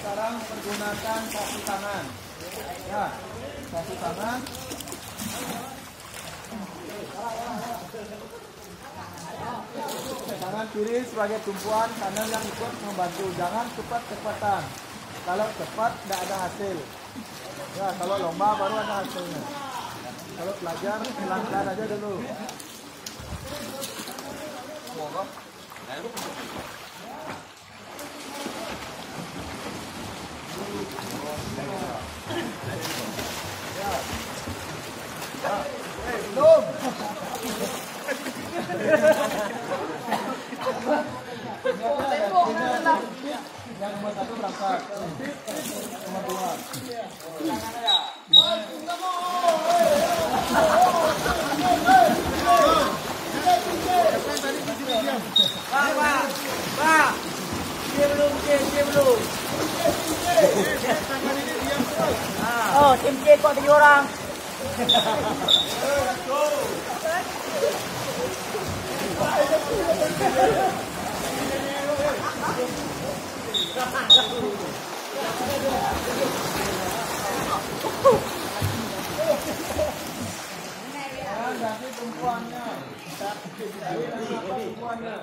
sekarang pergunakan satu tangan. Ya, satu tangan. Tangan kiri sebagai tumpuan, kanan yang ikut membantu. Jangan cepat-cepatan. Kalau cepat tidak ada hasil. Ya, kalau lomba baru ada hasilnya. Kalau pelajar hilangkan aja dulu. Belum. Yang nomor satu berangkat. Nomor dua. Pak. Dia belum. Oh, tim C kok 7 orang. Ganti tumpuannya. Tumpuannya.